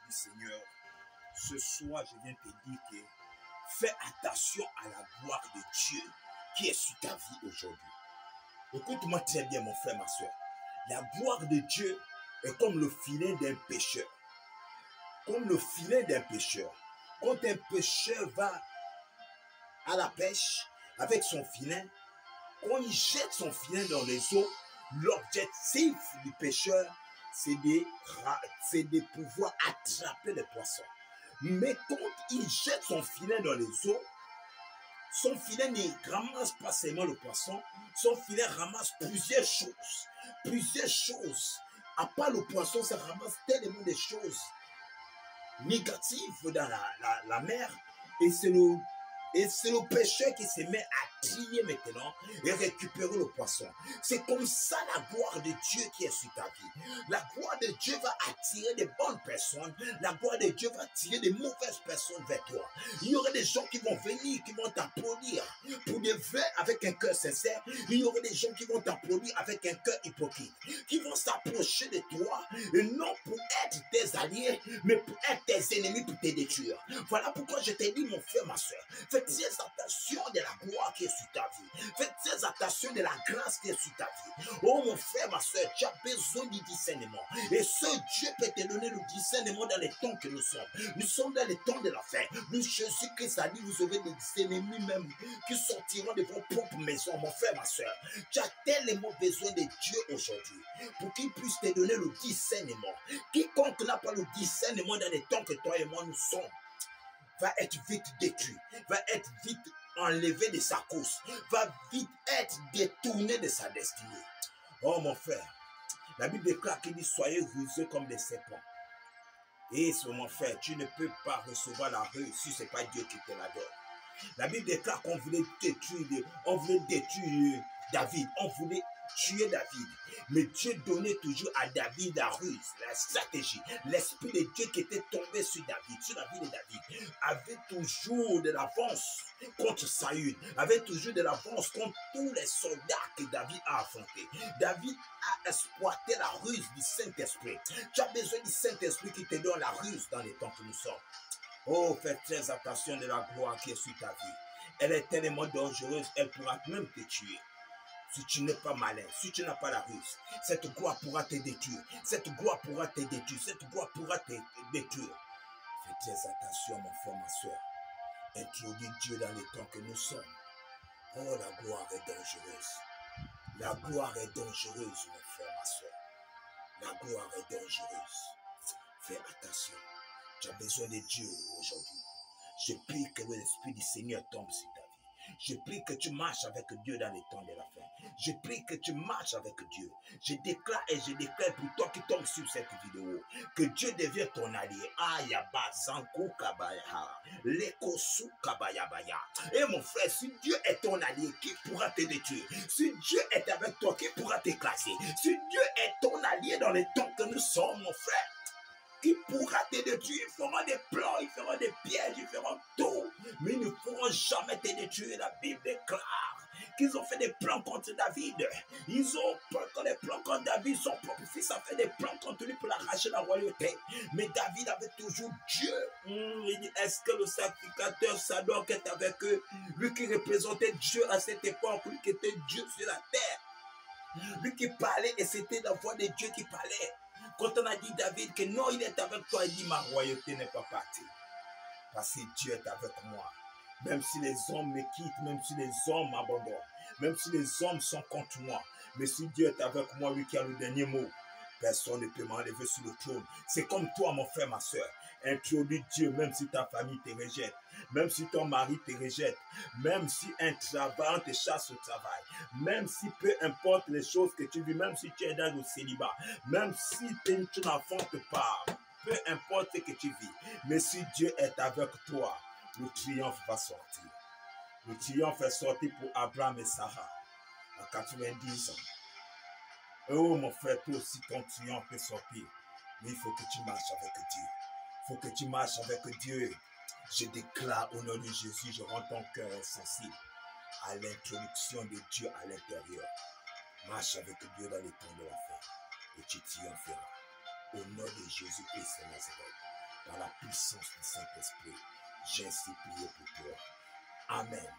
du Seigneur, ce soir, je viens te dire que fais attention à la gloire de Dieu qui est sur ta vie aujourd'hui. Écoute-moi très bien, mon frère, ma soeur. La gloire de Dieu est comme le filet d'un pêcheur. Comme le filet d'un pêcheur. Quand un pêcheur va à la pêche avec son filet, quand il jette son filet dans les eaux, l'objectif du pêcheur, c'est de pouvoir attraper les poissons. Mais quand il jette son filet dans les eaux, son filet ne ramasse pas seulement le poisson, son filet ramasse plusieurs choses. Plusieurs choses. À part le poisson, ça ramasse tellement de choses négatives dans la mer. Et c'est le pêcheur qui se met à trier maintenant et récupérer le poisson. C'est comme ça la gloire de Dieu qui est sur ta vie. La gloire de Dieu va attirer des bonnes personnes. La gloire de Dieu va attirer des mauvaises personnes vers toi. Il y aura des gens qui vont venir, qui vont t'applaudir pour des vrais avec un cœur sincère. Il y aura des gens qui vont t'applaudir avec un cœur hypocrite, qui vont s'approcher de toi, et non pour être tes alliés, mais pour être tes ennemis, pour te détruire. Voilà pourquoi je t'ai dit, mon frère, ma soeur, fais très attention de la gloire qui est sur ta vie. Fais très attention de la grâce qui est sur ta vie. Oh mon frère, ma soeur, tu as besoin du discernement. Et ce Dieu peut te donner le discernement dans les temps que nous sommes. Nous sommes dans les temps de la fin. Jésus-Christ a dit, vous aurez des ennemis même qui sortiront de vos propres maisons. Mon frère, ma soeur, tu as tellement besoin de Dieu aujourd'hui pour qu'il puisse te donner le discernement. Quiconque n'a pas le discernement dans les temps que toi et moi nous sommes, va être vite détruit, va être vite enlevé de sa course, va vite être détourné de sa destinée. Oh mon frère, la Bible déclare qu'il dit soyez rusés comme des serpents. Et sur mon frère, tu ne peux pas recevoir la ruse si ce n'est pas Dieu qui te la donne. La Bible déclare qu'on voulait détruire David, on voulait tuer David. Mais Dieu donnait toujours à David la ruse, la stratégie. L'esprit de Dieu qui était tombé sur David, sur la vie de David, avait toujours de l'avance contre Saül, avait toujours de l'avance contre tous les soldats que David a affrontés. David a exploité la ruse du Saint-Esprit. Tu as besoin du Saint-Esprit qui te donne la ruse dans les temps que nous sommes. Oh, fais très attention de la gloire qui est sur ta vie. Elle est tellement dangereuse, elle pourra même te tuer. Si tu n'es pas malin, si tu n'as pas la ruse, cette gloire pourra te détruire. Cette gloire pourra te détruire. Cette gloire pourra te détruire. Fais très attention, mon frère, ma soeur. Introduis Dieu dans les temps que nous sommes. Oh, la gloire est dangereuse. La gloire est dangereuse, mon frère, ma soeur. La gloire est dangereuse. Fais attention. Tu as besoin de Dieu aujourd'hui. Je prie que l'Esprit du Seigneur tombe sur ta vie. Je prie que tu marches avec Dieu dans les temps de la fin. Je prie que tu marches avec Dieu. Je déclare et je déclare pour toi qui tombe sur cette vidéo que Dieu devient ton allié. Ayaba Zanko Kabaya, Lekosu Kabayabaya. Et mon frère, si Dieu est ton allié, qui pourra te détruire? Si Dieu est avec toi, qui pourra t'écraser? Si Dieu est ton allié dans les temps que nous sommes, mon frère, qui pourra te détruire? Ils feront des plans, ils feront des pièges, ils feront tout, mais ils ne pourront jamais te détruire. La Bible déclare qu'ils ont fait des plans contre David. Ils ont fait des plans contre David. Son propre fils a fait des plans contre lui pour l'arracher la royauté. Mais David avait toujours Dieu. Il dit, est-ce que le sacrificateur Sadok est avec eux? Lui qui représentait Dieu à cette époque, lui qui était Dieu sur la terre. Lui qui parlait et c'était la voix de Dieu qui parlait. Quand on a dit David que non, il est avec toi, il dit ma royauté n'est pas partie. Parce que Dieu est avec moi. Même si les hommes me quittent, même si les hommes m'abandonnent, même si les hommes sont contre moi, mais si Dieu est avec moi, lui qui a le dernier mot, personne ne peut m'enlever sur le trône. C'est comme toi, mon frère, ma soeur. Introduis Dieu, même si ta famille te rejette, même si ton mari te rejette, même si un travail te chasse au travail, même si peu importe les choses que tu vis, même si tu es dans le célibat, même si tu n'enfantes pas, peu importe ce que tu vis, mais si Dieu est avec toi, le triomphe va sortir. Le triomphe est sorti pour Abraham et Sarah à 90 ans. Oh mon frère, toi aussi ton triomphe est sorti. Mais il faut que tu marches avec Dieu. Il faut que tu marches avec Dieu. Je déclare au nom de Jésus, je rends ton cœur sensible à l'introduction de Dieu à l'intérieur. Marche avec Dieu dans les temps de la fin et tu triompheras. Au nom de Jésus-Christ de Nazareth. puissance du Saint-Esprit. J'ai ainsi prié pour toi. Amen.